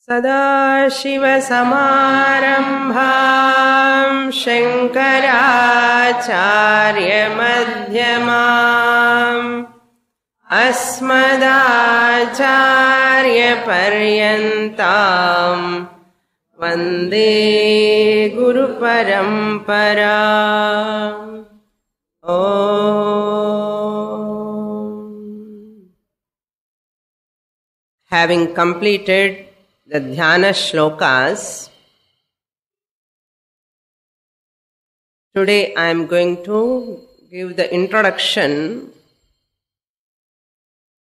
सदाशिवसमारम्भां शङ्कराचार्यमध्यमाम् अस्मदाचार्यपर्यन्तां वन्दे गुरुपरम्पराम्। Having completed the dhyana shlokas, today I am going to give the introduction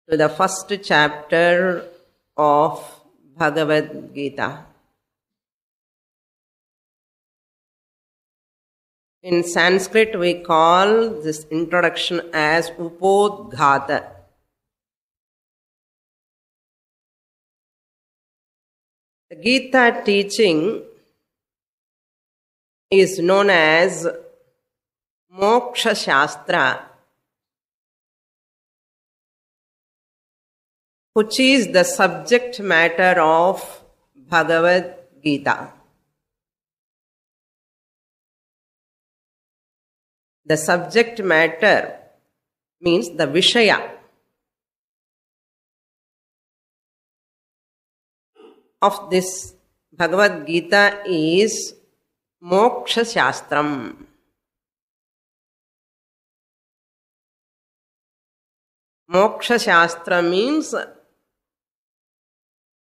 to the first chapter of Bhagavad Gita. In Sanskrit we call this introduction as Upodghata. The Gita teaching is known as Moksha Shastra, which is the subject matter of Bhagavad Gita. The subject matter means the Vishaya of this Bhagavad Gita is Moksha Shastram. Moksha Shastra means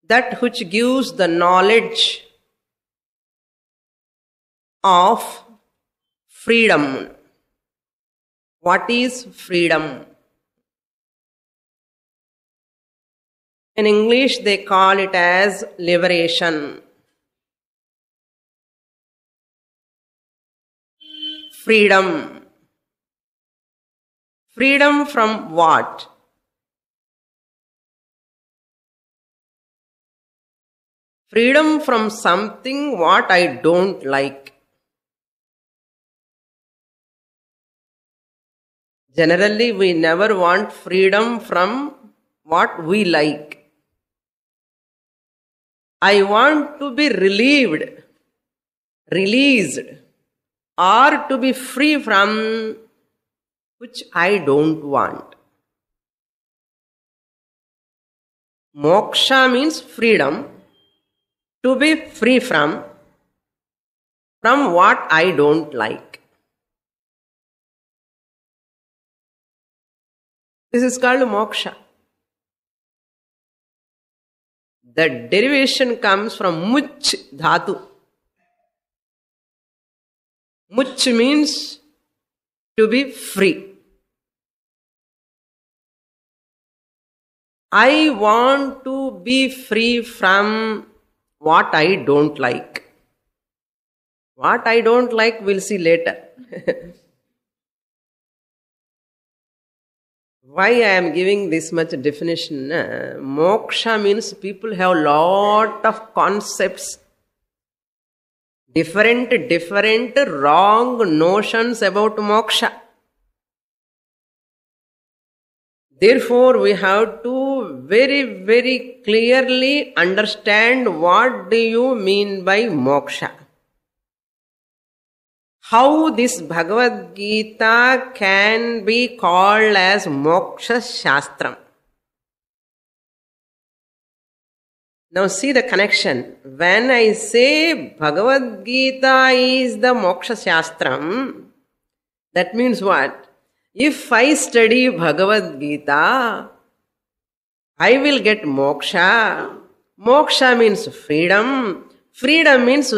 that which gives the knowledge of freedom. What is freedom? In English, they call it as liberation. Freedom. Freedom from what? Freedom from something what I don't like. Generally, we never want freedom from what we like. I want to be relieved, released, or to be free from which I don't want. Moksha means freedom, to be free from what I don't like. This is called moksha. The derivation comes from much dhatu. Much means to be free. I want to be free from what I don't like. What I don't like, we'll see later. Why I am giving this much definition? Moksha means people have lot of concepts, different wrong notions about moksha. Therefore, we have to very clearly understand what do you mean by moksha. How this Bhagavad Gita can be called as Moksha Shastram. Now see the connection. When I say Bhagavad Gita is the Moksha Shastram, that means what? If I study Bhagavad Gita, I will get moksha. Moksha means freedom. Freedom means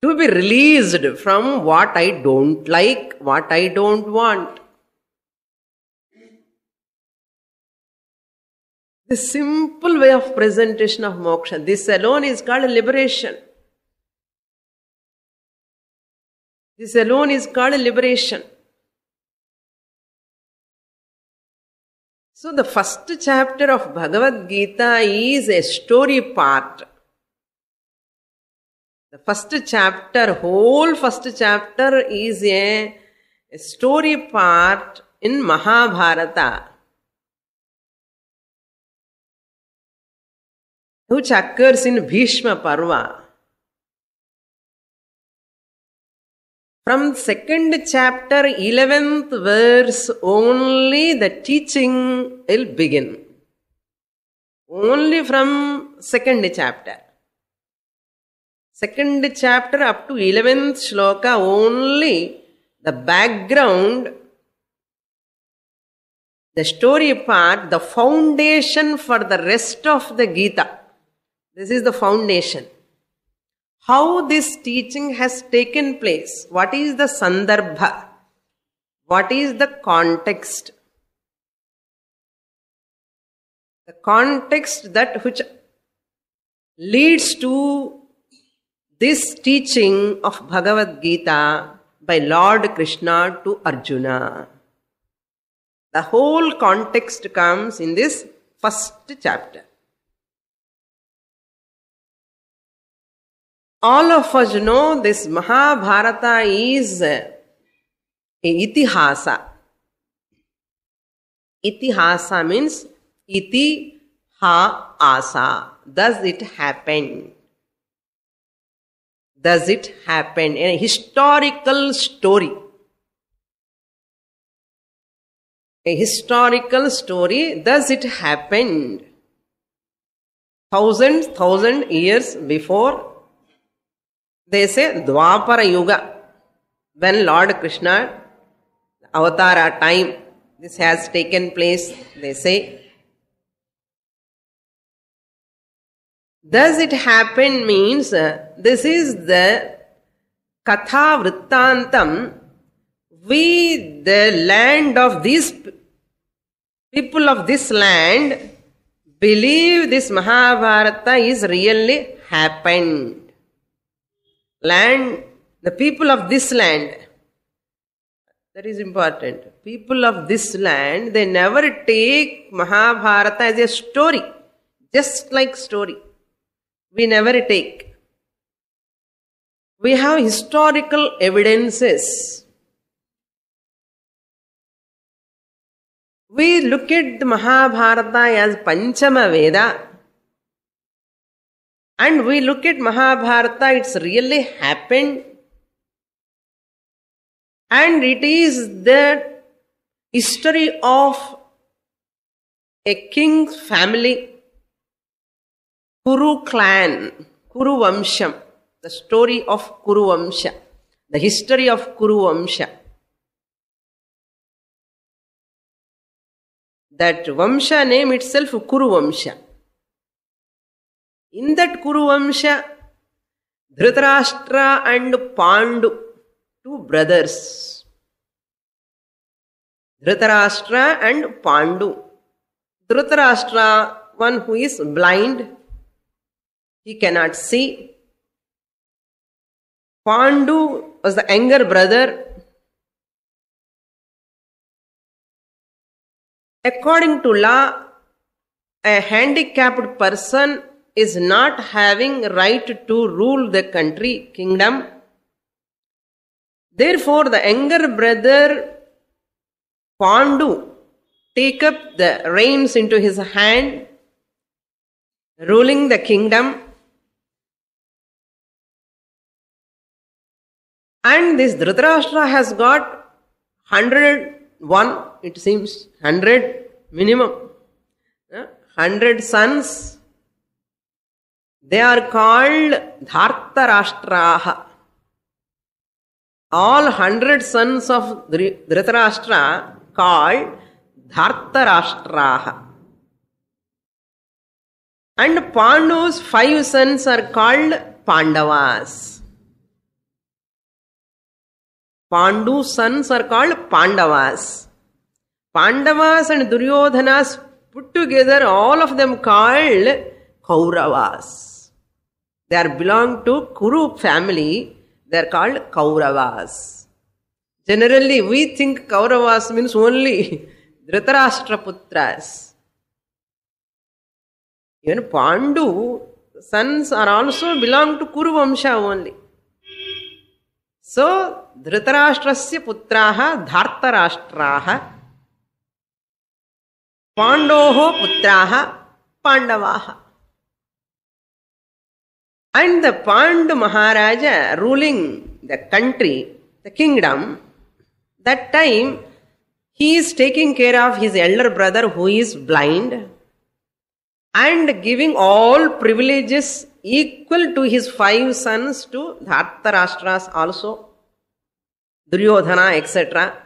to be released from what I don't like, what I don't want. The simple way of presentation of moksha, this alone is called liberation. This alone is called liberation. So the first chapter of Bhagavad Gita is a story part. The first chapter, whole first chapter is a story part in Mahabharata. which occurs in Bhishma Parva. From 2nd chapter, 11th verse, only the teaching will begin. Only from 2nd chapter. 2nd chapter up to 11th shloka, only the background, the story part, the foundation for the rest of the Gita. This is the foundation. How this teaching has taken place. What is the sandarbha? What is the context? The context that which leads to this teaching of Bhagavad Gita by Lord Krishna to Arjuna. The whole context comes in this first chapter. All of us know this Mahabharata is a itihasa. Itihasa means iti ha asa. Does it happen? Does it happen? A historical story. A historical story. Does it happen? Thousand years before. They say Dwapara Yuga, when Lord Krishna, Avatara time, this has taken place, they say. Does it happen means, this is the Katha Vrittantam, we, the land of these people of this land, believe this Mahabharata is really happened. Land, the people of this land, that is important. People of this land, they never take Mahabharata as a story, just like story. We never take. We have historical evidences. We look at the Mahabharata as Panchama Veda. And we look at Mahabharata, it's really happened. And it is the history of a king's family, Kuru clan, Kuru Vamsham, the story of Kuru Vamsha, the history of Kuru Vamsha. That Vamsha name itself, Kuru Vamsha. In that Kuru Vamsha, Dhritarashtra and Pandu, two brothers. Dhritarashtra and Pandu. Dhritarashtra, one who is blind, he cannot see. Pandu was the younger brother. According to law, a handicapped person is not having right to rule the country, kingdom. Therefore, the younger brother Pandu take up the reins into his hand, ruling the kingdom. And this Dhritarashtra has got 101, it seems, 100 minimum. 100 sons. They are called Dhartarashtraha. All 100 sons of Dhritarashtra called Dhartarashtraha. And Pandu's 5 sons are called Pandavas. Pandu's sons are called Pandavas. Pandavas and Duryodhanas put together, all of them called Kauravas. They are belong to Kuru family. They are called Kauravas. Generally, we think Kauravas means only Dhritarashtra Putras. Even Pandu sons are also belong to Kuru Vamsha only. So, Dhritarashtrasya putraha Dhartarashtraha, Pandoho putraha Pandavaha. And the Pandu Maharaja ruling the country, the kingdom, that time he is taking care of his elder brother who is blind and giving all privileges equal to his 5 sons to Dhartarashtras also, Duryodhana, etc.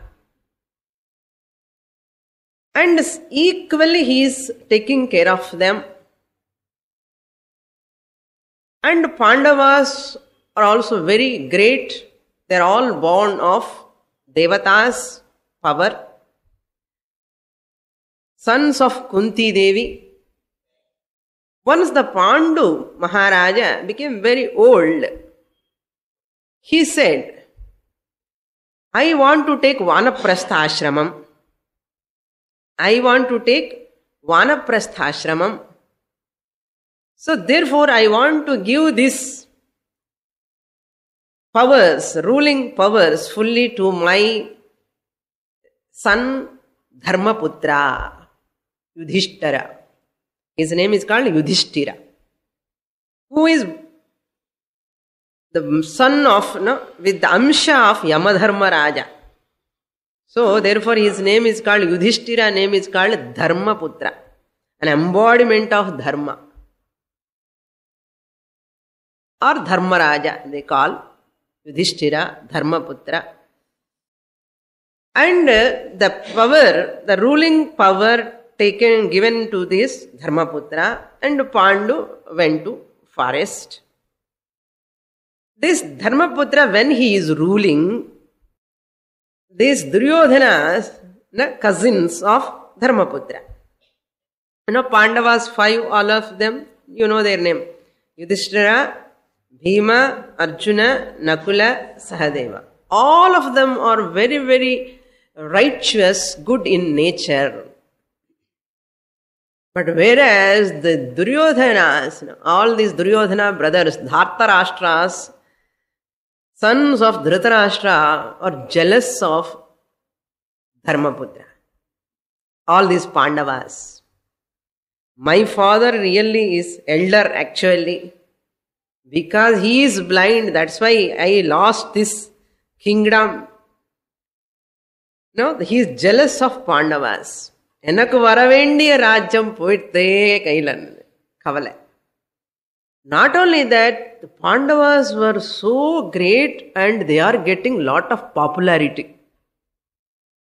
And equally he is taking care of them. And Pandavas are also very great. They are all born of Devatas power, sons of Kunti Devi. Once the Pandu Maharaja became very old, he said, I want to take Vanaprastha Ashramam. I want to take Vanaprastha Ashramam. So therefore I want to give this powers, ruling powers fully to my son Dharmaputra, Yudhishthira. His name is called Yudhishthira, who is the son of, with the Amsha of Yamadharma Raja. So therefore his name is called Yudhishthira, name is called Dharmaputra, an embodiment of Dharma. Or Dharmaraja, they call Yudhishthira, Dharmaputra. And the power, the ruling power given to this Dharmaputra, and Pandu went to forest. This Dharmaputra, when he is ruling, these Duryodhanas, cousins of Dharmaputra. Pandavas 5, all of them, you know their name. Yudhishthira, Bhima, Arjuna, Nakula, Sahadeva. All of them are very, very righteous, good in nature. But whereas the Duryodhanas, all these Duryodhana brothers, Dhartarashtras, sons of Dhritarashtra, are jealous of Dharmaputra. All these Pandavas. My father really is elder actually. Because he is blind, that's why I lost this kingdom. No, he is jealous of Pandavas. Enakku varavendiya rajyam poitte kailan kavala. Not only that, the Pandavas were so great and they are getting lot of popularity.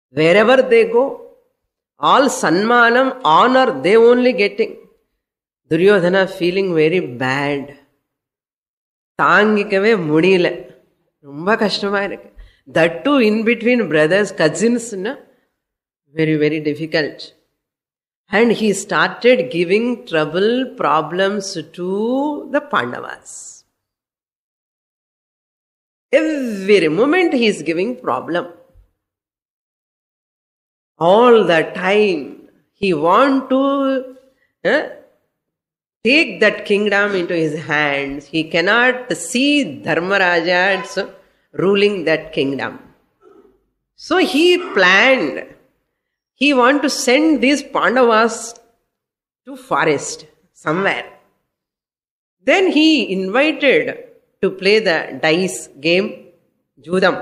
Wherever they go, all sanmanam, honor, they only getting. Duryodhana feeling very bad. தாங்கிக்கவே முடியல, ரொம்ப கஷ்டமா இருக்கு. That too in between brothers, cousins, very, very difficult. And he started giving trouble, problems to the Pandavas. Every moment he is giving problem. All the time he want to take that kingdom into his hands. He cannot see Dharmaraja ruling that kingdom. So he planned. He want to send these Pandavas to forest somewhere. Then he invited to play the dice game, Judam.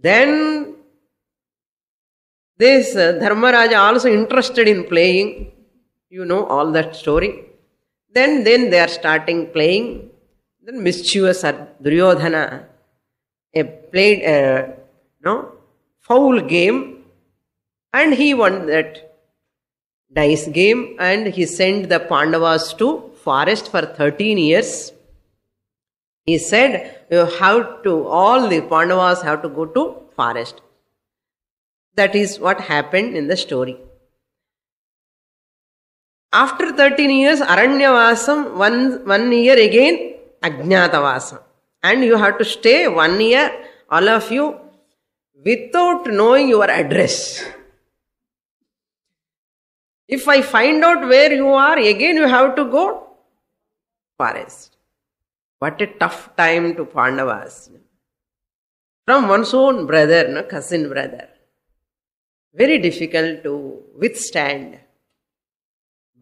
Then this Dharmaraja also interested in playing. You know all that story. Then they are starting playing. Then mischievous Duryodhana played a foul game, and he won that dice game, and he sent the Pandavas to forest for 13 years. He said, all the Pandavas have to go to forest. That is what happened in the story. After 13 years, Aranyavasam, one year again, Ajnatavasam. And you have to stay 1 year, all of you, without knowing your address. If I find out where you are, again you have to go forest. What a tough time to Pandavas. From one's own brother, cousin brother. Very difficult to withstand.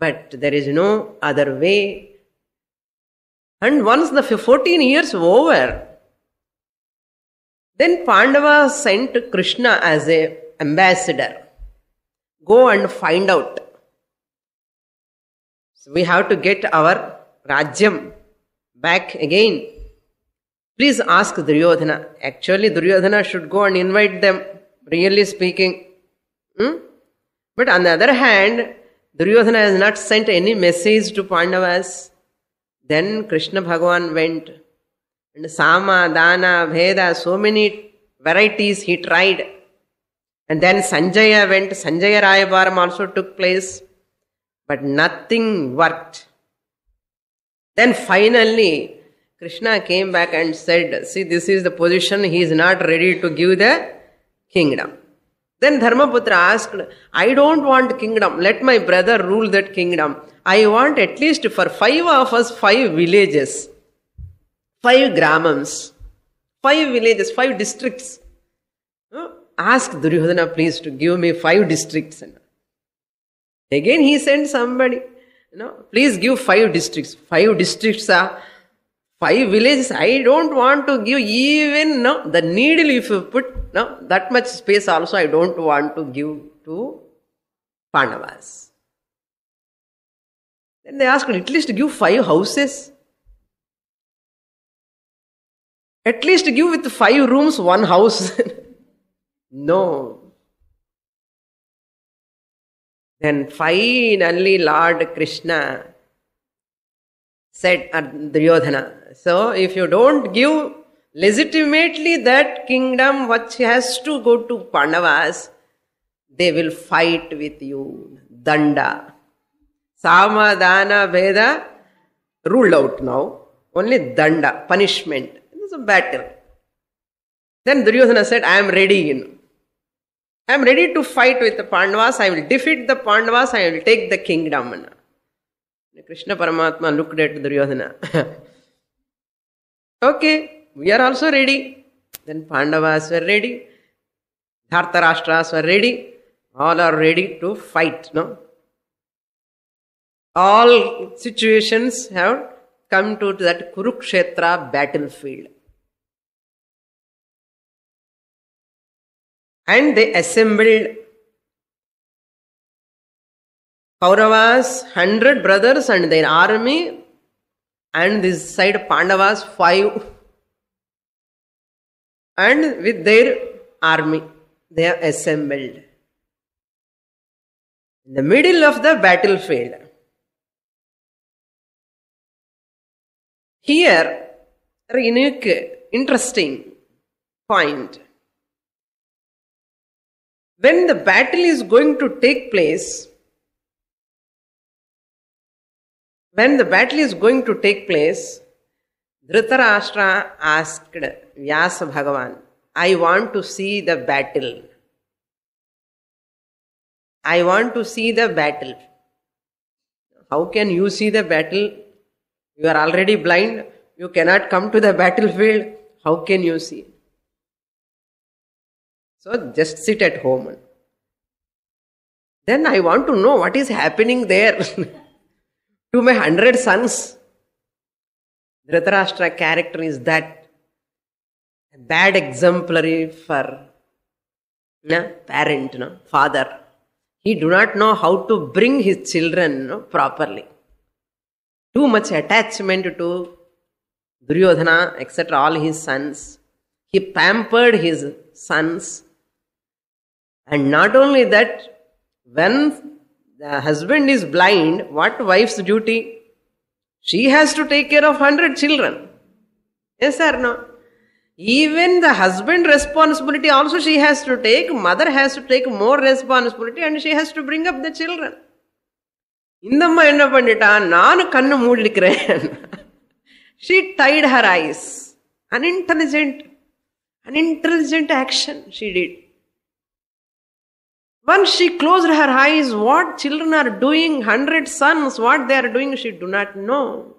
But there is no other way. And once the 14 years over, then Pandava sent Krishna as a ambassador. Go and find out. So we have to get our Rajyam back again. Please ask Duryodhana. Actually, Duryodhana should go and invite them, really speaking. But on the other hand, Duryodhana has not sent any message to Pandavas. Then Krishna Bhagavan went. And Sama, Dana, Bheda, so many varieties he tried. And then Sanjaya went. Sanjaya Rayabaram also took place. But nothing worked. Then finally, Krishna came back and said, see, this is the position, he is not ready to give the kingdom. Then Dharmaputra asked, I don't want kingdom, let my brother rule that kingdom. I want at least for 5 of us 5 villages, 5 gramams, 5 villages, 5 districts. Ask Duryodhana please to give me 5 districts. Again he sent somebody, please give 5 districts. 5 districts are 5 villages. I don't want to give even the needle if you put that much space also I don't want to give to Pandavas. Then they asked, at least give 5 houses. At least give with 5 rooms, 1 house. No. Then finally Lord Krishna said Duryodhana, so if you don't give legitimately that kingdom which has to go to Pandavas, they will fight with you. Danda. Sama, Dana, Bheda ruled out now. Only Danda, punishment. It was a battle. Then Duryodhana said, I am ready. I am ready to fight with the Pandavas. I will defeat the Pandavas. I will take the kingdom. Krishna Paramatma looked at Duryodhana. Okay, we are also ready. Then Pandavas were ready. Dhartarashtras were ready. All are ready to fight. No? All situations have come to that Kurukshetra battlefield. And they assembled Kauravas, 100 brothers and their army, and this side Pandavas 5, and with their army they are assembled in the middle of the battlefield. Here, a unique, interesting point. When the battle is going to take place, Dhritarashtra asked Vyasa Bhagavan, I want to see the battle. I want to see the battle. How can you see the battle? You are already blind. You cannot come to the battlefield. How can you see? So just sit at home. Then I want to know what is happening there to my 100 sons. Dhritarashtra character is that a bad exemplary for parent, father. He do not know how to bring his children properly. Too much attachment to Duryodhana, etc., all his sons. He pampered his sons. And not only that, when the husband is blind, what wife's duty? She has to take care of 100 children. Yes or no? Even the husband responsibility also she has to take. Mother has to take more responsibility and she has to bring up the children. Indamma enna pandita, nanu kannu moodlikren. She tied her eyes. Unintelligent action she did. Once she closed her eyes, what children are doing, 100 sons, what they are doing, she do not know.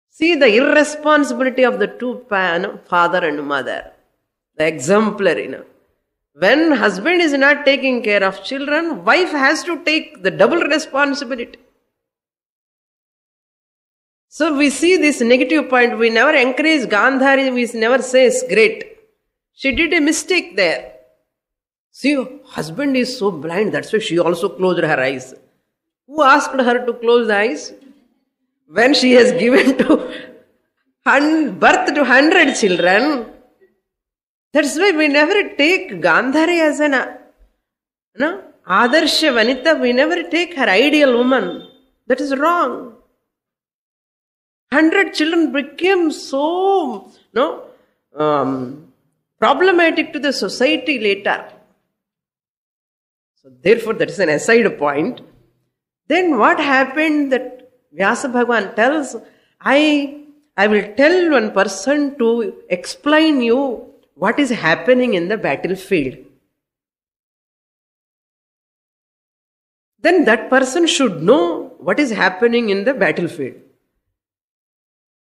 See the irresponsibility of the two, father and mother. The exemplary. When husband is not taking care of children, wife has to take the double responsibility. So we see this negative point. We never encourage Gandhari. We never say it's great. She did a mistake there. See, husband is so blind. That's why she also closed her eyes. Who asked her to close the eyes? When she has given birth to 100 children, that's why we never take Gandhari as an Adarsha Vanita. We never take her ideal woman. That is wrong. 100 children became so problematic to the society later. So therefore, that is an aside point. Then what happened that Vyasa Bhagavan tells, I will tell one person to explain you what is happening in the battlefield. Then that person should know what is happening in the battlefield.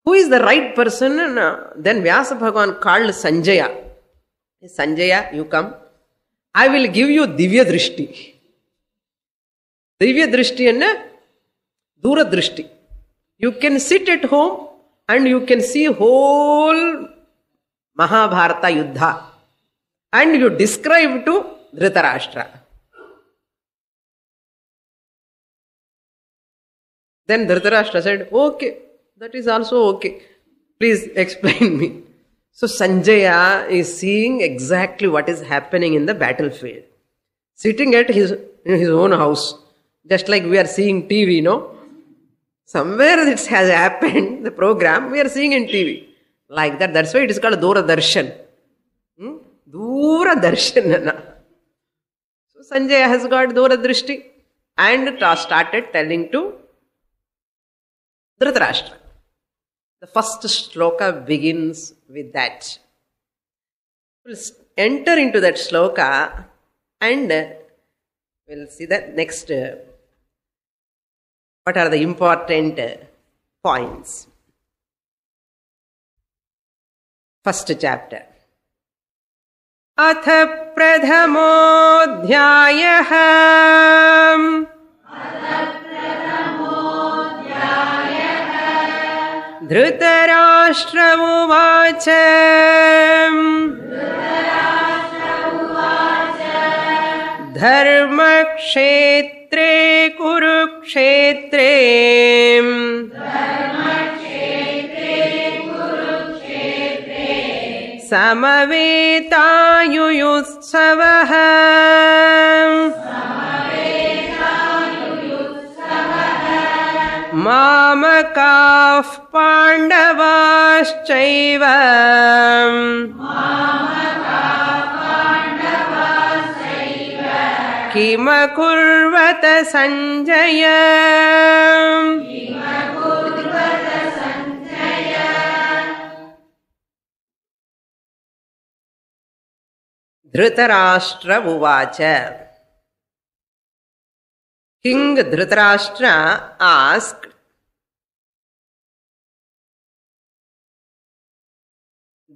Who is the right person? Then Vyasa Bhagavan called Sanjaya. Sanjaya, you come. I will give you Divya Drishti. Divya Drishti and Dura Drishti. You can sit at home and you can see whole Mahabharata Yuddha. And you describe to Dhritarashtra. Then Dhritarashtra said, okay, that is also okay. Please explain me. So Sanjaya is seeing exactly what is happening in the battlefield. Sitting at in his own house. Just like we are seeing TV, no? Somewhere it has happened, the program, we are seeing in TV. Like that, that's why it is called Dura Darshan. Dura Darshan. So Sanjaya has got Dura Drishti and started telling to Dhritarashtra. The first shloka begins with that. We'll enter into that shloka and we'll see that next. What are the important points? First chapter. Atha pradhamodhyayah Dhritarashtra uvacha Dharma kshetre kurukshetre Samavetayuyutsavah Mamakah Pandavaschaiva Kimakurvata Sanjaya Dhritarashtra uvacha. King Dhritarashtra asked,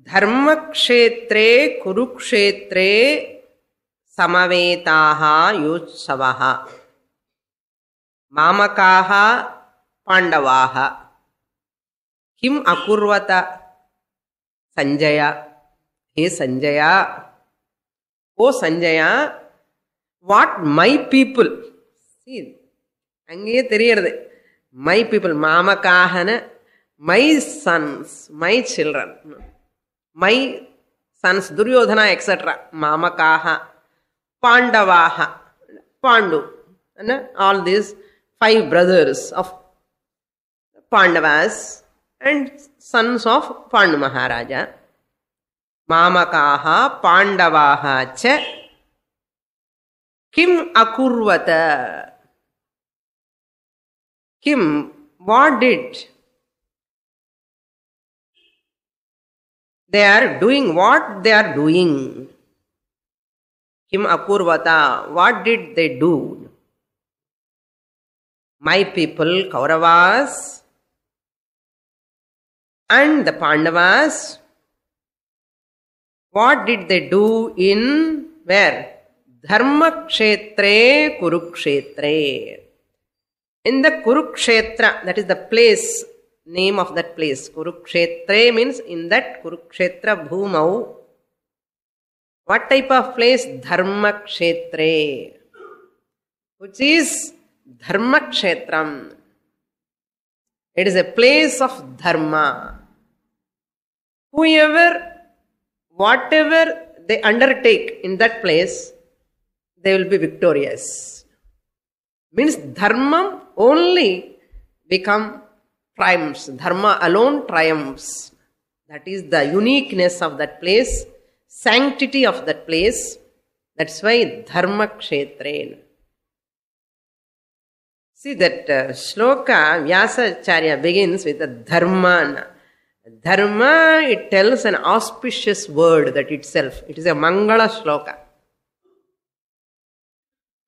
Dharma kshetre kurukshetre samavetaha yutsavaha mamakaha pandavaha kim akurvata Sanjaya. Hey Sanjaya, oh Sanjaya, what my people, see, ange theriyarudhu, my people, mamakahana, my sons, my children, my sons, Duryodhana, etc., mamakaha, pandavaha, Pandu, and all these 5 brothers of Pandavas and sons of Pandu Maharaja. Mamakaha Pandavaha cha Kim akurvata. Kim, what did? They are doing what they are doing. Kim akurvata, what did they do? My people, Kauravas and the Pandavas, what did they do in where? Dharma kshetre kurukshetre. In the Kurukshetra, that is the place name of that place. Kurukshetre means in that Kurukshetra Bhumau. What type of place? Dharmakshetre, which is Dharmakshetram. It is a place of dharma. Whatever they undertake in that place, they will be victorious. Means dharma only triumphs. Dharma alone triumphs. That is the uniqueness of that place, sanctity of that place. That's why Dharma Kshetre. See that shloka, Vyasacharya begins with a dharma. Dharma, it tells an auspicious word that itself. It is a Mangala shloka.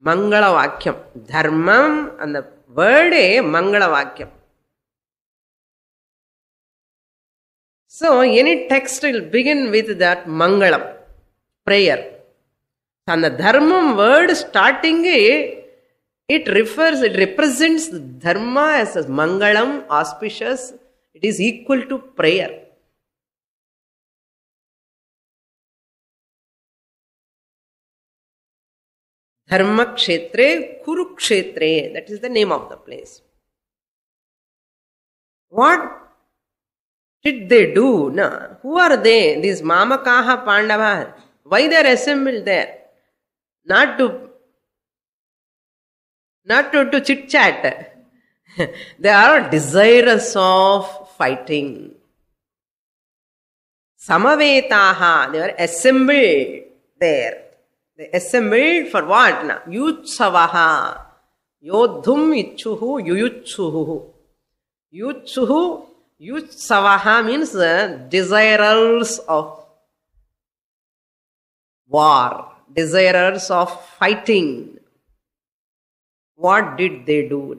Mangala Vakyam. Dharmam and the word is Mangala Vakyam. So, any text will begin with that Mangalam, prayer. And the Dharmam word starting it represents the Dharma as a Mangalam, auspicious. It is equal to prayer. Dharma Kshetre, Kurukshetre, that is the name of the place. What did they do? No? Who are they? These Mamakaha Pandavas. Why they are assembled there? Not to chit chat. They are desirous of fighting. Samavetaha, they were assembled there. They assembled for what? Na? Yutsavaha. Yodhum ichuhu yuyutsuhu. Yutsuhu, yutsavaha means desirers of war, desirers of fighting. What did they do?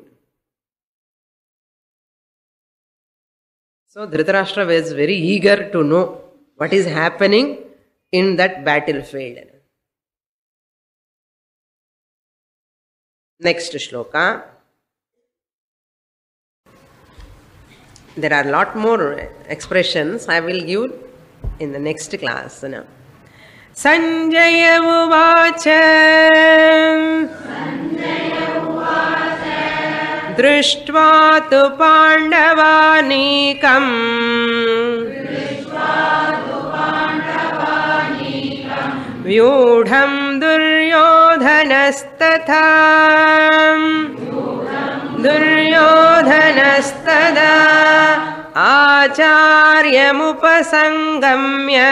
So Dhritarashtra was very eager to know what is happening in that battlefield. Next shloka. There are a lot more expressions I will give in the next class. Sanjaya uvacha Drishtva tu Pandavanikam Vyudham Duryodhanastatha Duryodhanastada Acharyamupasangamya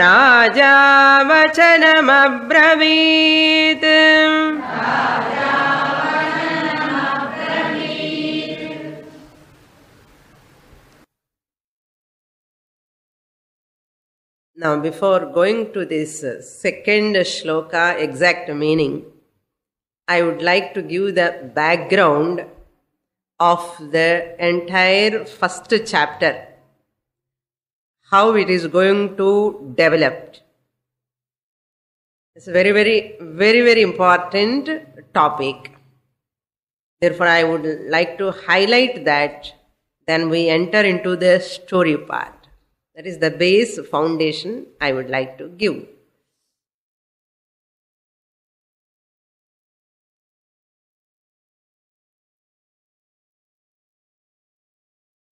Raja Vachanam Abravit. Now, before going to this second shloka exact meaning, I would like to give the background of the entire first chapter, how it is going to develop. It's a very, very important topic. Therefore, I would like to highlight that. Then we enter into the story part. That is the base foundation I would like to give.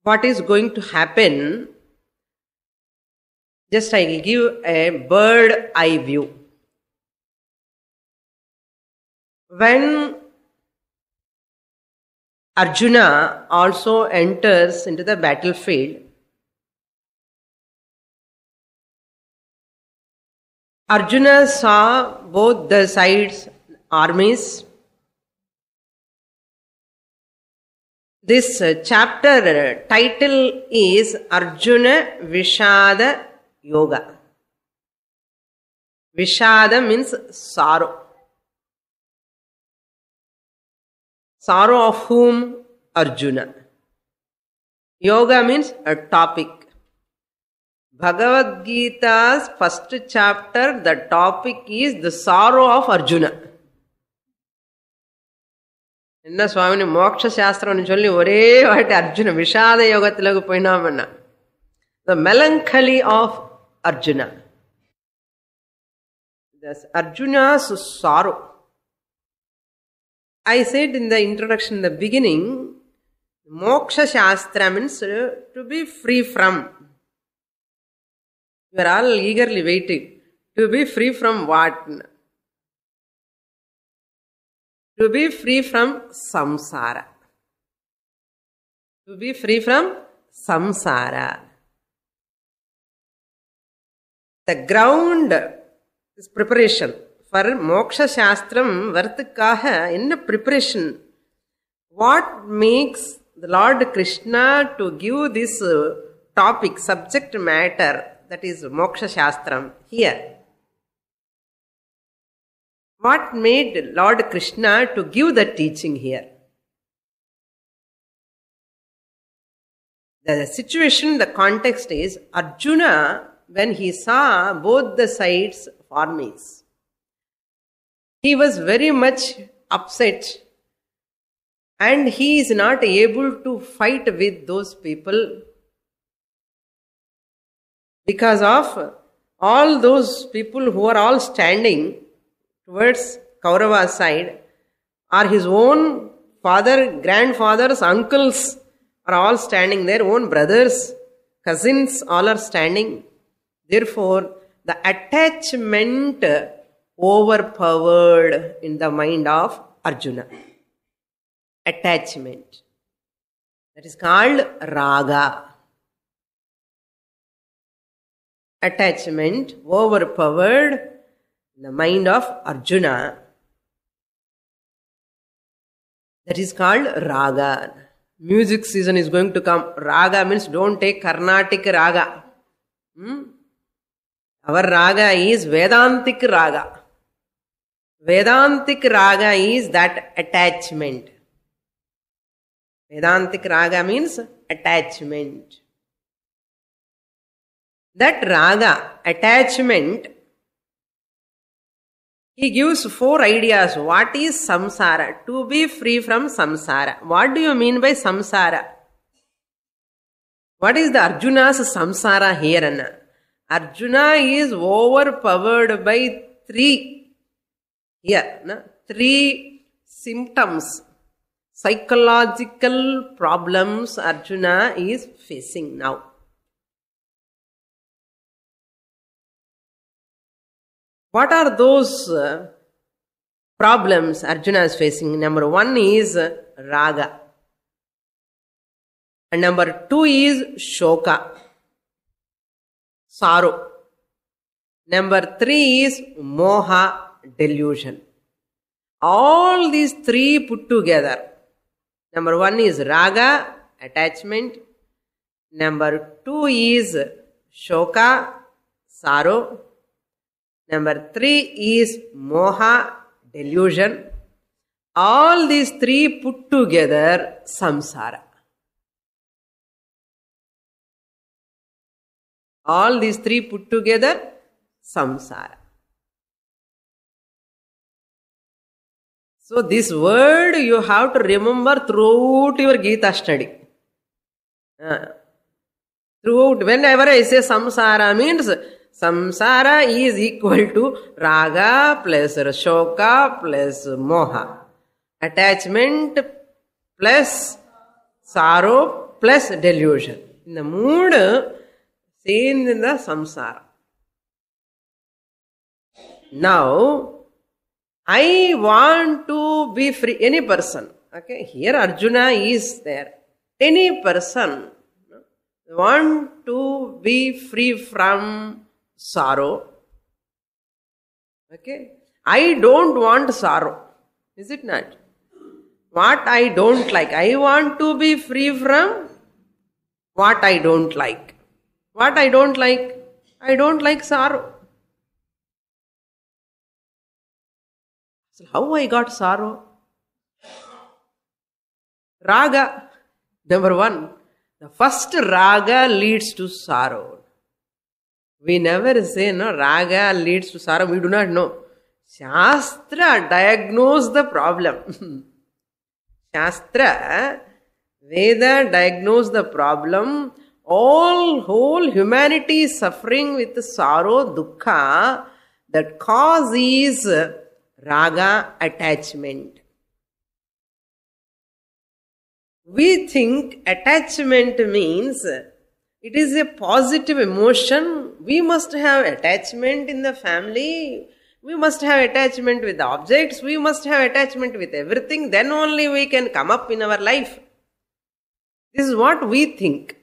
What is going to happen? Just I will give a bird eye view. When Arjuna also enters into the battlefield, Arjuna saw both the sides, armies. This chapter title is Arjuna Vishada Yoga. Vishada means sorrow. Sorrow of whom? Arjuna. Yoga means a topic. Bhagavad Gita's first chapter, the topic is the sorrow of Arjuna. என்ன சுவாமினி மோட்ச சாஸ்திரம்னு சொல்லி ஒரே வாட்டி Arjuna Vishada யோகத்திலக்கு போயினாமன்னா. The melancholy of Arjuna. That's Arjuna's sorrow. I said in the introduction, in the beginning, moksha shastra means to be free from. You are all eagerly waiting. To be free from what? To be free from samsara. To be free from samsara. The ground is preparation. For moksha shastram vartukaha enna preparation? What makes the Lord Krishna to give this topic, subject matter, that is moksha shastram here? What made Lord Krishna to give the teaching here? The situation, the context is Arjuna, when he saw both the sides of armies, he was very much upset and he is not able to fight with those people because of all those people who are all standing towards Kaurava's side are his own father, grandfathers, uncles are all standing there, own brothers, cousins all are standing. Therefore, the attachment overpowered in the mind of Arjuna. Attachment. That is called raga. Attachment overpowered in the mind of Arjuna. That is called raga. Music season is going to come. Raga means don't take Carnatic raga. Our raga is Vedantic raga. Vedantic raga is that attachment. Vedantic raga means attachment. That raga, attachment, he gives 4 ideas. What is samsara? To be free from samsara. What do you mean by samsara? What is the Arjuna's samsara here, Anna? Arjuna is overpowered by 3 symptoms, psychological problems Arjuna is facing now. What are those problems Arjuna is facing? Number 1 is raga. And number 2 is shoka, sorrow. Number 3 is moha, delusion. All these 3 put together. Number 1 is raga, attachment. Number 2 is shoka, sorrow. Number 3 is moha, delusion. All these 3 put together, samsara. All these 3 put together, samsara. So this word you have to remember throughout your Gita study. Throughout, whenever I say samsara, means samsara is equal to raga plus shoka plus moha. Attachment plus sorrow plus delusion. In the mood, seen in the samsara. Now, I want to be free. Any person. Okay, here Arjuna is there. Any person want to be free from sorrow. Okay, I don't want sorrow. Is it not? What I don't like. I want to be free from what I don't like. What I don't like? I don't like sorrow. So how I got sorrow? Raga. Number 1. The first raga leads to sorrow. We never say, no, raga leads to sorrow. We do not know. Shastra diagnose the problem. Shastra, Veda diagnose the problem. Whole humanity is suffering with sorrow, dukkha. That cause is raga, attachment. We think attachment means it is a positive emotion. We must have attachment in the family. We must have attachment with the objects. We must have attachment with everything. Then only we can come up in our life. This is what we think.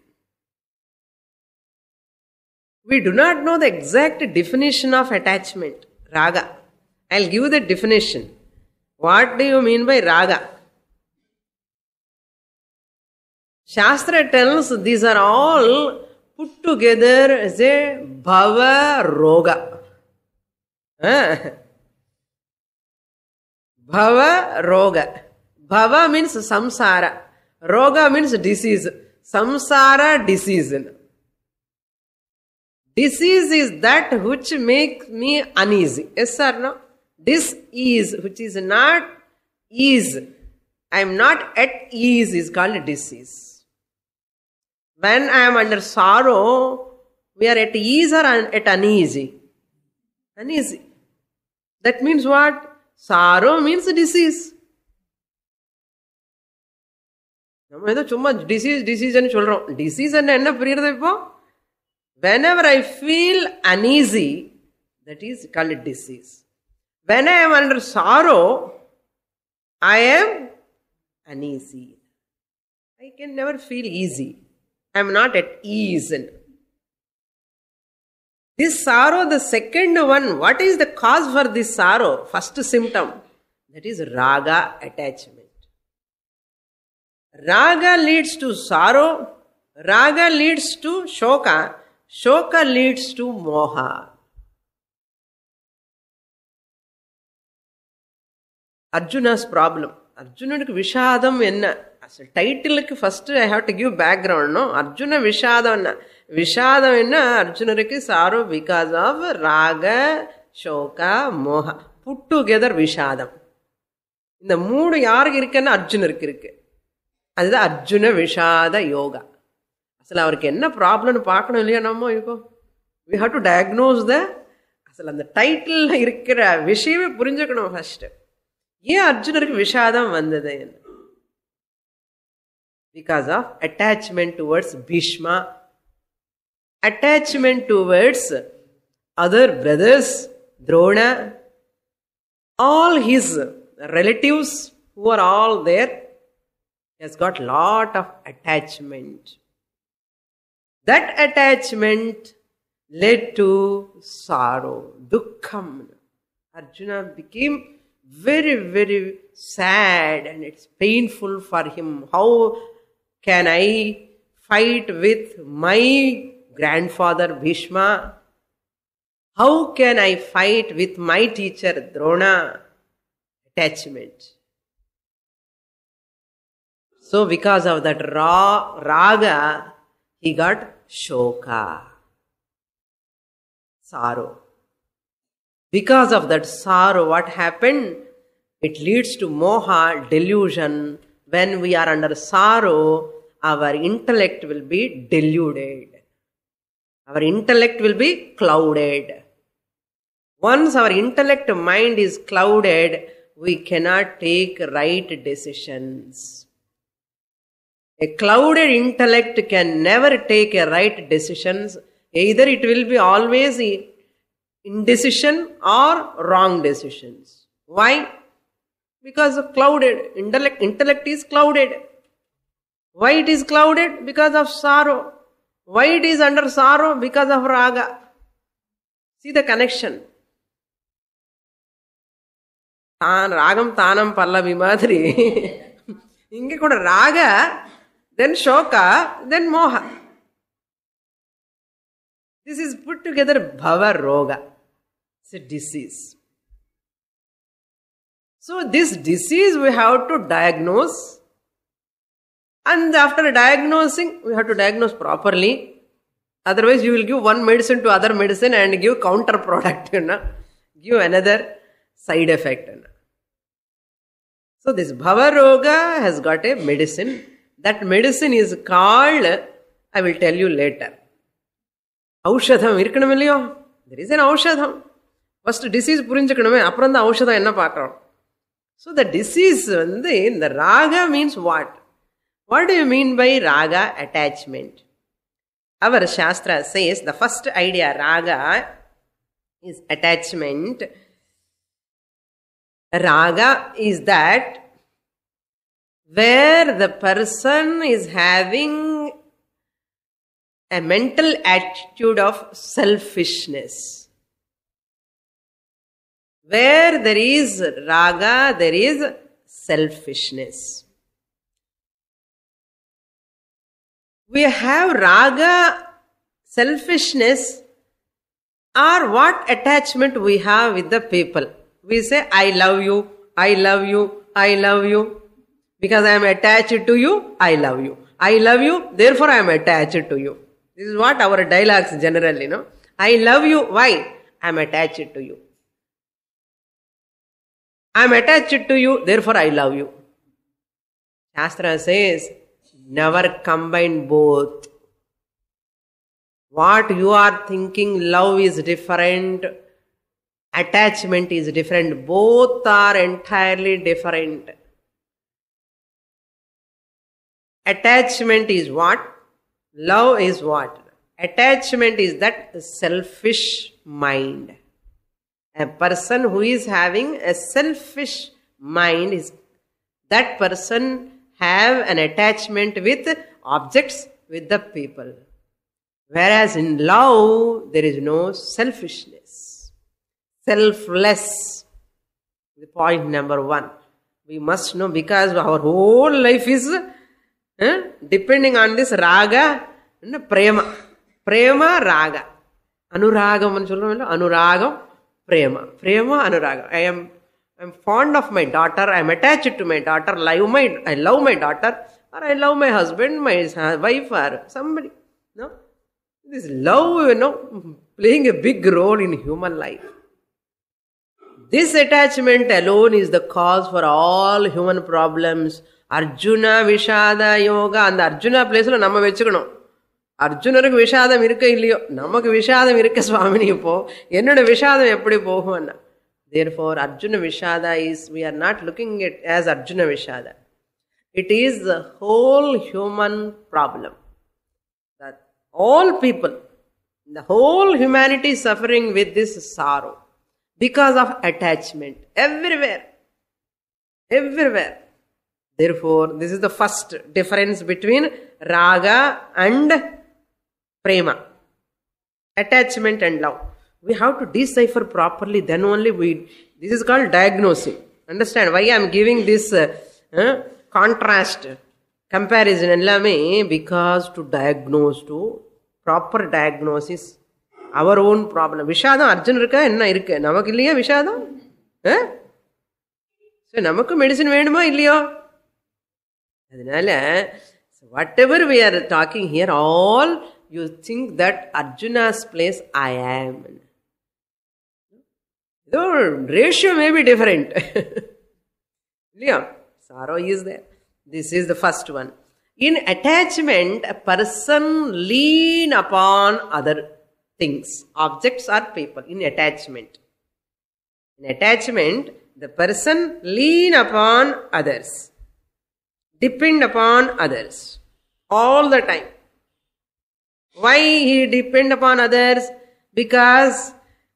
We do not know the exact definition of attachment, raga. I'll give you the definition. What do you mean by raga? Shastra tells these are all put together as a bhava roga. Bhava roga. Bhava means samsara. Roga means disease. Samsara, disease. Disease is that which makes me uneasy. Yes or no? Dis-ease, which is not ease. I am not at ease, is called disease. When I am under sorrow, we are at ease or at uneasy? Uneasy. That means what? Sorrow means disease. நம்ம ஏதோ சும்மா டிசீஸ்ன்னு சொல்றோம். Disease என்ன புரியுறது இப்போ? Whenever I feel uneasy, that is called disease. When I am under sorrow, I am uneasy. I can never feel easy. I am not at ease. This sorrow, the second one, what is the cause for this sorrow? First symptom, that is raga, attachment. Raga leads to sorrow. Raga leads to shoka. Shoka leads to moha. Arjuna's problem. Arjuna's Vishadam enna. As a title, first I have to give background. No? Arjuna Vishadam. Vishadam enna. Arjuna sorrow because of raga, shoka, moha. Put together Vishadam. In the mood யாருக்கு இருக்குன்னா அர்ஜுனருக்கு இருக்கு. அதுதான் அர்ஜுன விஷாத யோகா. அசல் அவருக்கு என்ன ப்ராப்ளம்னு பார்க்கணும் இல்லையா நம்ம இப்போ? We have to diagnose the அசல் அந்த டைட்டில் இருக்கிற விஷயமே புரிஞ்சுக்கணும் ஃபர்ஸ்ட். ஏன் அர்ஜுனருக்கு விஷாதம் வந்தது? Because of attachment towards Bhishma, attachment towards other brothers, Drona, all his relatives who are all there. He has got lot of attachment. That attachment led to sorrow, dukkham. Arjuna became very, very sad and it's painful for him. How can I fight with my grandfather Bhishma? How can I fight with my teacher Drona? Attachment. So because of that raga, he got shoka, sorrow. Because of that sorrow, what happened? It leads to moha, delusion. When we are under sorrow, our intellect will be deluded. Our intellect will be clouded. Once our intellect mind is clouded, we cannot take right decisions. A clouded intellect can never take a right decisions. Either it will be always indecision or wrong decisions. Why? Because of clouded intellect is clouded. Why it is clouded? Because of sorrow. Why it is under sorrow? Because of raga. See the connection. Ragam tanam pallavi madri. Inge kuda raga, then shoka, then moha. This is put together bhava roga. It's a disease. So this disease we have to diagnose. And after diagnosing, we have to diagnose properly. Otherwise you will give one medicine to other medicine and give counter product. Give another side effect. So this Bhava Roga has got a medicine. That medicine is called, I will tell you later. Aushadham irukkanum illiyo? There is an aushadham. First disease புரிஞ்சுக்கணுமே, அப்புறம் தான் ஔஷதம் என்ன பார்க்குறோம். So the disease இந்த raga means what? What do you mean by raga? Attachment. Our Shastra says the first idea, raga, is attachment. Raga is that where the person is having a mental attitude of selfishness. Where there is raga, there is selfishness. We have raga, selfishness, or what attachment we have with the people. We say, I love you, I love you, I love you. Because I am attached to you, I love you. I love you, therefore I am attached to you. This is what our dialogues generally, no? I love you, why? I am attached to you. I am attached to you, therefore I love you. Shastra says, never combine both. What you are thinking, love is different, attachment is different. Both are entirely different. Attachment is what? Love is what? Attachment is that selfish mind. A person who is having a selfish mind, is that person have an attachment with objects, with the people. Whereas in love, there is no selfishness. Selfless. The point number one. We must know, because our whole life is depending on this raga and prema. Prema, raga. Anuragam, anuragam, prema. Prema, anuragam. I am fond of my daughter, I am attached to my daughter, I love my daughter, or I love my husband, my wife, or somebody. No? This love, playing a big role in human life. This attachment alone is the cause for all human problems. Arjuna Vishada Yoga, and the Arjuna place la nama vechukkanum. Arjunarukku Vishadam irukka illiyo, namakku Vishadam irukka Swamini po, ennoda Vishadam eppadi pogum. Therefore, Arjuna Vishada is, we are not looking at as Arjuna Vishada. It is the whole human problem. That all people, the whole humanity is suffering with this sorrow because of attachment. Everywhere. Everywhere. Therefore, this is the first difference between raga and prema. Attachment and love. We have to decipher properly, then only this is called diagnosing. Understand why I am giving this contrast, comparison, because to diagnose, to proper diagnosis, our own problem. Vishadam, Arjuna irukka, enna irukku? Namakku illiya Vishadam? So, namakku medicine veduma illiyo? Adinala, so whatever we are talking here, all you think that Arjuna's place I am. The ratio may be different. Sorrow is there. This is the first one. In attachment, a person lean upon other things, objects or people. In attachment. In attachment, the person lean upon others, depend upon others all the time. Why he depend upon others? Because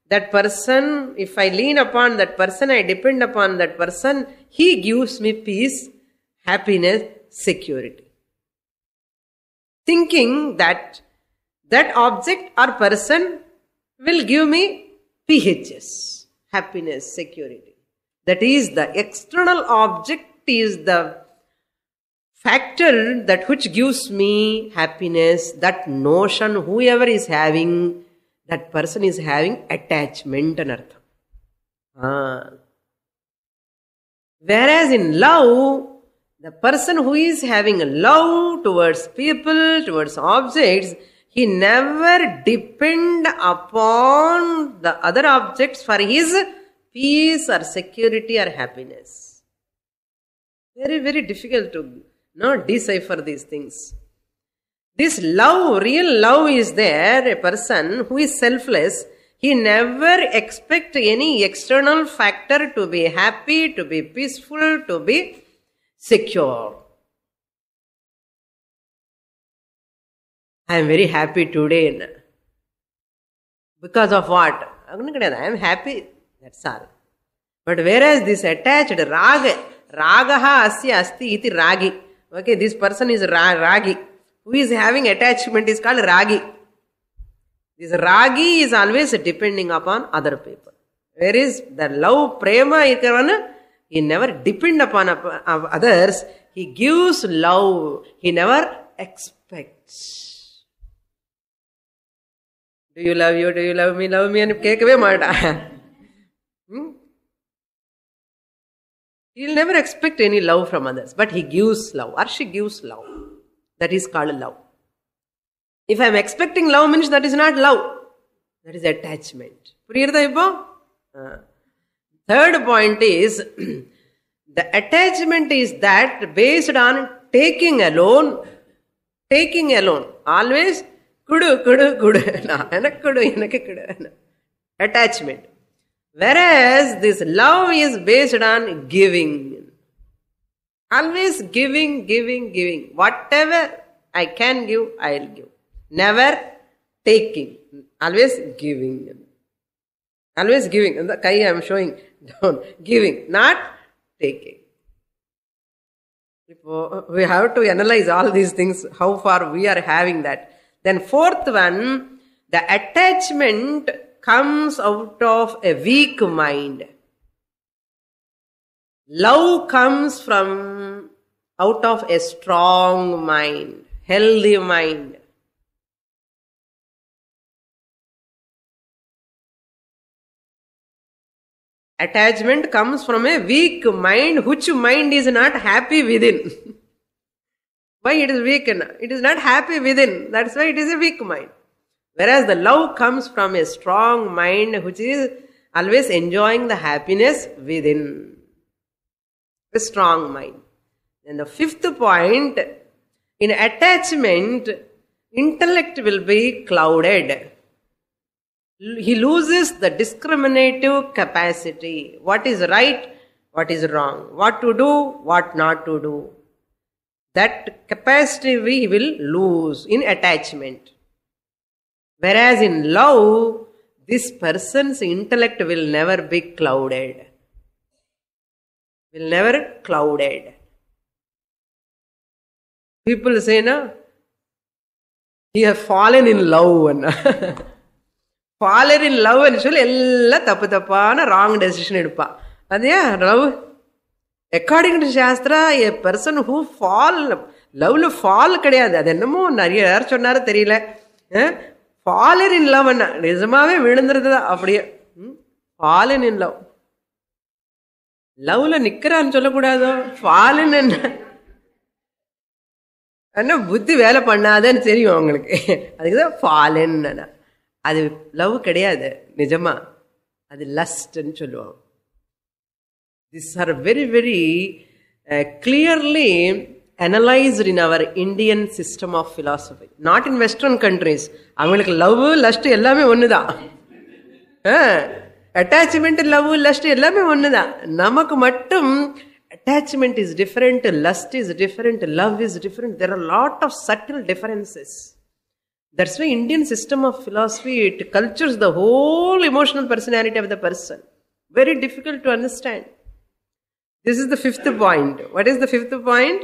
that person, if I lean upon that person, I depend upon that person, he gives me peace, happiness, security. Thinking that that object or person will give me PHS, happiness, security. That is, the external object is the factor that which gives me happiness. That notion, whoever is having, that person is having attachment and artham. Whereas in love, the person who is having a love towards people, towards objects, he never depend upon the other objects for his peace or security or happiness. Very, very difficult to decipher these things. This love, real love is there, a person who is selfless. He never expects any external factor to be happy, to be peaceful, to be secure. I am very happy today. Because of what? I am happy. That's all. But whereas this attached ragaha asya asti iti ragi. Okay, this person is ragi. Who is having attachment is called ragi. This ragi is always depending upon other people. Whereas the love, prema, he never depend upon others. He gives love. He never expects. Do you love you? Do you love me? Love me? And kekave maata. He will never expect any love from others. But he gives love. Or she gives love. That is called love. If I am expecting love means that is not love. That is attachment. Third point is, the attachment is that based on taking alone. Taking alone. Always kudu. Attachment. Whereas this love is based on giving. Always giving. Whatever I can give, I'll give. Never taking. Always giving. Always giving. And the kai I am showing down. Giving, not taking. We have to analyze all these things, how far we are having that. Then fourth one, the attachment comes out of a weak mind. Love comes from out of a strong mind, healthy mind. Attachment comes from a weak mind, which mind is not happy within. Why it is weak? It is not happy within. That's why it is a weak mind. Whereas the love comes from a strong mind, which is always enjoying the happiness within. A strong mind. And the fifth point, in attachment, intellect will be clouded. He loses the discriminative capacity. What is right, what is wrong, what to do, what not to do. That capacity we will lose in attachment. Whereas in love, this person's intellect will never be clouded. Will never clouded. People say, no, he has fallen in love. Fallen in love and சொல்லி எல்லாம் தப்பு தப்பான wrong decision எடுப்பான். அதே love. According to Shastra, a person who loveல fall கிடையாது. அது என்னமோ நிறைய யார் சொன்னாரு தெரியல. Fallen in love அண்ணா நிஜமாவே விழுந்துருது அப்படியே. Fallen in love. லவ்ல நிக்கிறான்னு சொல்லக்கூடாதோ. Fallen என்ன புத்தி வேலை பண்ணாதன்னு தெரியும் அவங்களுக்கு. அதுக்குதான் fallen அண்ணா. அது லவ் கிடையாது நிஜமா. அது லஸ்ட்னு சொல்லுவோம். These are very, very clearly analyzed in our Indian system of philosophy. Not in Western countries. அவங்களுக்கு லவ் லஸ்ட் எல்லாமே ஒண்ணுதான். அட்டாச்மெண்ட் லவ் லஸ்ட் எல்லாமே ஒண்ணுதான். நமக்கு மட்டும் attachment is different, lust is different, love is different. There are a lot of subtle differences. That's why Indian system of philosophy, it cultures the whole emotional personality of the person. Very difficult to understand. This is the fifth point. What is the fifth point?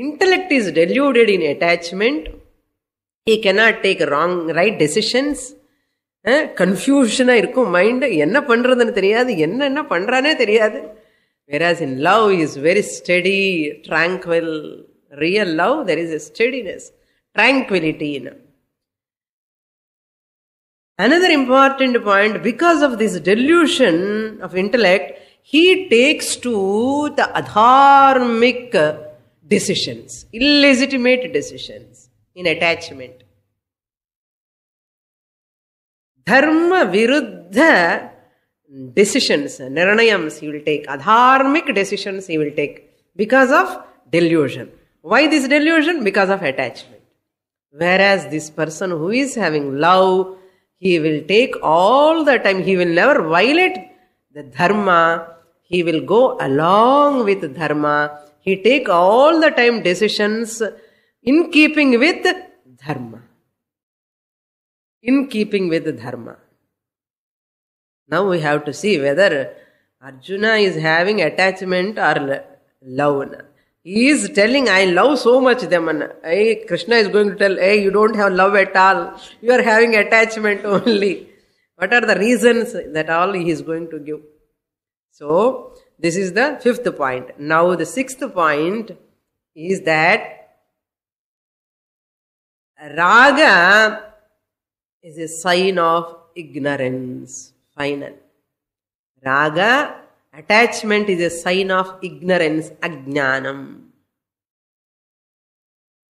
Intellect is deluded in attachment. He cannot take right decisions. Confusion irukkum mind. Enna pandradhanu theriyadu. Enna pandrane theriyadu. Whereas in love is very steady, tranquil. Real love, there is a steadiness, tranquility in it. Another important point, because of this delusion of intellect, he takes to the adharmic decisions, illegitimate decisions in attachment. Dharma viruddha decisions, nirnayams he will take, adharmic decisions he will take. Because of delusion. Why this delusion? Because of attachment. Whereas this person who is having love, he will take all the time, he will never violate the dharma, he will go along with dharma, he take all the time decisions in keeping with dharma. In keeping with dharma. Now we have to see whether Arjuna is having attachment or love. He is telling, I love so much them. Hey, Krishna is going to tell, hey, you don't have love at all. You are having attachment only. What are the reasons? That all he is going to give. So, this is the fifth point. Now the sixth point is that raga is a sign of ignorance. Final. Raga, attachment is a sign of ignorance, ajnanam.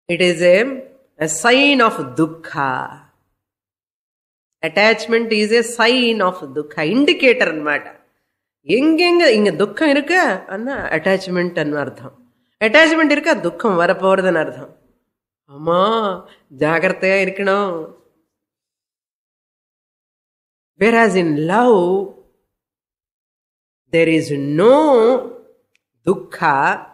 It is a sign of dukkha. Attachment is a sign of dukkha, indicator anamata. Engenga inga dukkam irukka anna attachment annu artham. Attachment irukka dukkam varaporadhu artham. Amma jagrathaya irukkanum. Whereas in love, there is no dukkha.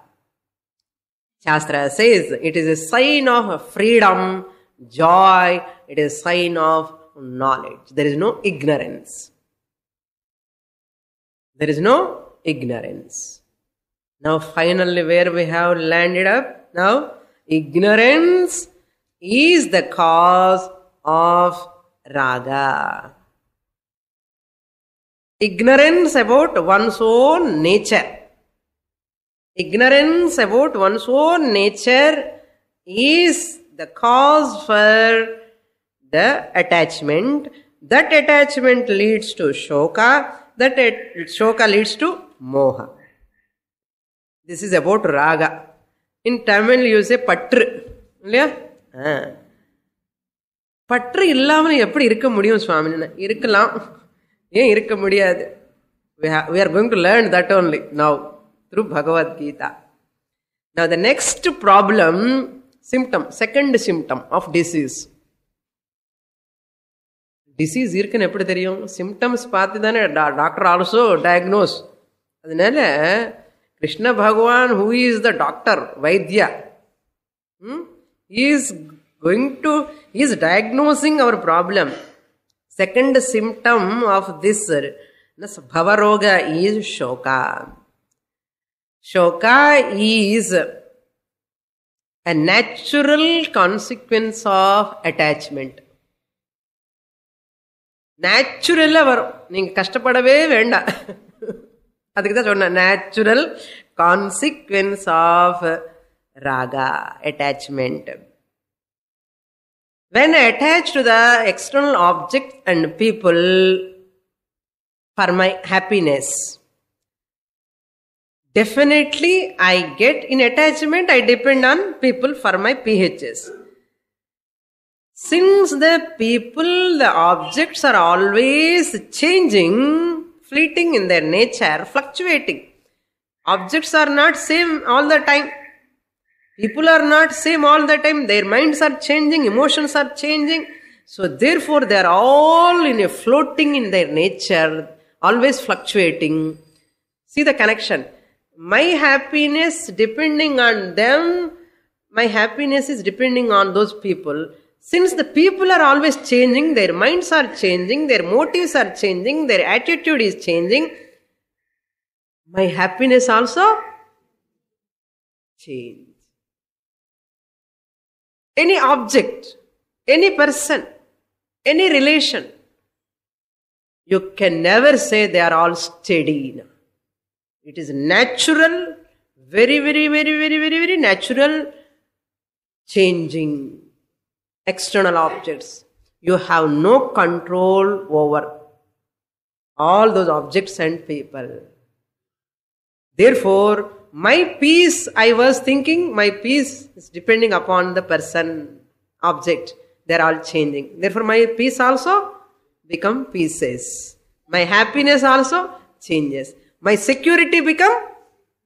Shastra says it is a sign of freedom, joy, it is a sign of knowledge. There is no ignorance. There is no ignorance. Now finally where we have landed up? Now ignorance is the cause of raga. Ignorance about one's own nature. Ignorance about one's own nature is the cause for the attachment. That attachment leads to shoka. That shoka leads to moha. This is about raga. In Tamil you say patru. Patru illamal eppadi irukka mudiyum Swami? Irukkalam. ஏன் இருக்க முடியாது? We are going to learn that only now through Bhagavad Gita. Now the next problem, symptom, second symptom of disease. Disease இருக்குன்னு எப்படி தெரியும்? Symptoms பார்த்து தானே doctor also diagnose. அதனால Krishna Bhagavan, who is the doctor, Vaidya, he is diagnosing our problem. Second symptom of this bhavaroga is shoka. Shoka is a natural consequence of attachment. Naturally varum. Neenga kashtapadave venda. Adukku da sonna natural consequence of raga, attachment. When I attach to the external object and people for my happiness, definitely I get in attachment, I depend on people for my PHS. Since the people, the objects are always changing, fleeting in their nature, fluctuating. Objects are not same all the time. People are not same all the time. Their minds are changing, emotions are changing. So therefore they are all in a floating in their nature, always fluctuating. See the connection. My happiness depending on them, my happiness is depending on those people. Since the people are always changing, their minds are changing, their motives are changing, their attitude is changing, my happiness also change. Any object, any person, any relation, you can never say they are all steady. It is natural, very natural changing external objects. You have no control over all those objects and people. Therefore, my peace, I was thinking, my peace is depending upon the person, object. They are all changing. Therefore, my peace also become pieces. My happiness also changes. My security become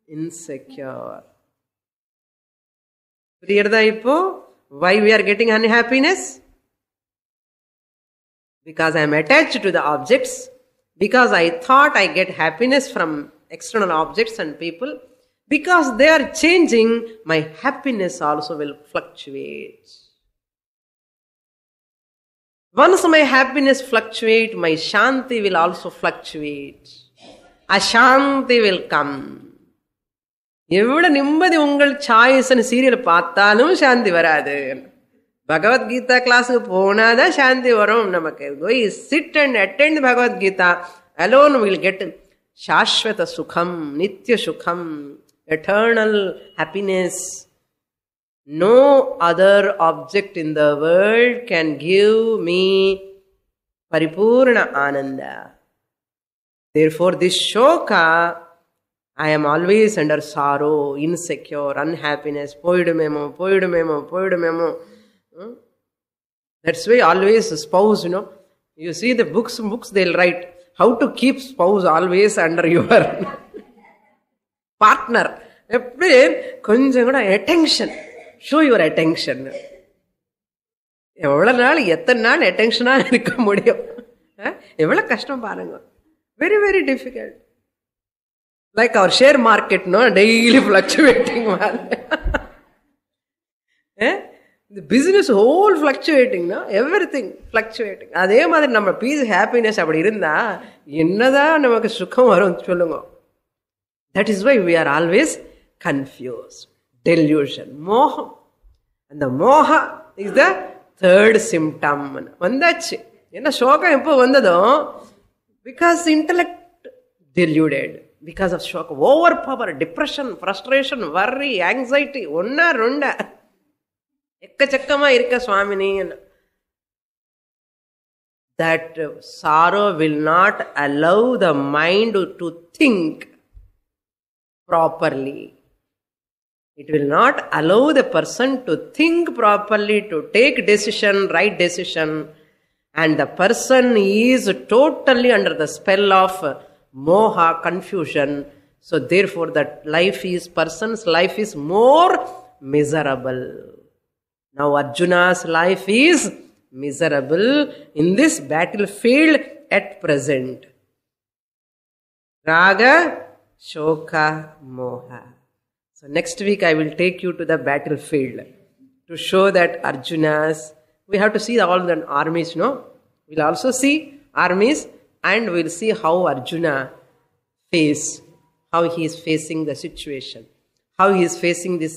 insecure. புரியுறதா இப்போ? Why we are getting unhappiness? Because I am attached to the objects, because I thought I get happiness from external objects and people, because they are changing, my happiness also will fluctuate. Once my happiness fluctuates, my shanti will also fluctuate. Ashanti will come. எவ்வளவு நிம்மதி உங்கள் சாய்ஸ்னு serial பார்த்தாலும் சாந்தி வராது. பகவத்கீதா கிளாஸுக்கு போனாதான் சாந்தி வரும் நமக்கு. Sit and attend Bhagavad Gita alone we will get shashvata sukham, nitya sukham, eternal happiness. No other object in the world can give me paripurna ananda. Therefore this shoka, I am always under sorrow, insecure, unhappiness. Poidumemo. That's why always spouse, you see the books they'll write how to keep spouse always under your partner. எப்படி கொஞ்சம் கூட attention, show your attention. எவ்வளவு நாள் எத்தனை நாள் attention-ஆ இருக்க முடியும்? எவ்வளவு கஷ்டம் பாருங்க. Very, very difficult. Like our share market, daily fluctuating. The business whole fluctuating, everything fluctuating. அதே மாதிரி நம்ம பீஸ் ஹாப்பினஸ் அப்படி இருந்தா என்னதான் நமக்கு சுகம் வரும் சொல்லுங்க. That is why we are always confused. Delusion, மோகம். அந்த Moga is the third symptom. வந்தாச்சு. என்ன சோகம் எப்போ வந்ததும் because intellect deluded, because of shock, overpower, depression, frustration, worry, anxiety, ஒன்னா ரெண்டா எக்கச்சக்கமா இருக்க சுவாமினி. That sorrow will not allow the mind to think properly. It will not allow the person to think properly, to take decision, right decision, and the person is totally under the spell of moha, confusion. So therefore that person's life is more miserable. Now Arjuna's life is miserable in this battlefield at present. Raga, Shoka, Moha. So next week I will take you to the battlefield to show that we have to see all the armies, We'll also see armies and we'll see how Arjuna how he is facing the situation, how he is facing this,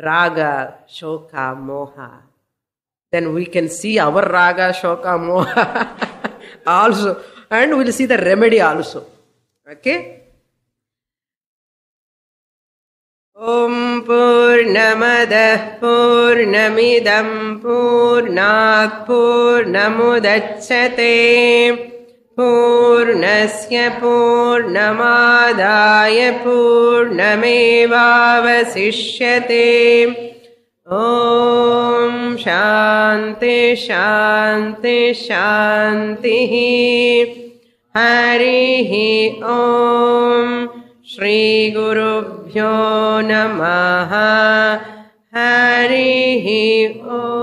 Raga, Shoka, Moha. Then we can see our Raga, Shoka, Moha also. And we'll see the remedy also. Okay? Om Purnamadah Purnamidam Purnat Purnamudachyate Purnasya Purnamadaya Purnamevavasishyate. Om Shanti Shanti Shanti. Harihi Om. Shri Gurubhyo Namaha. Harihi Om.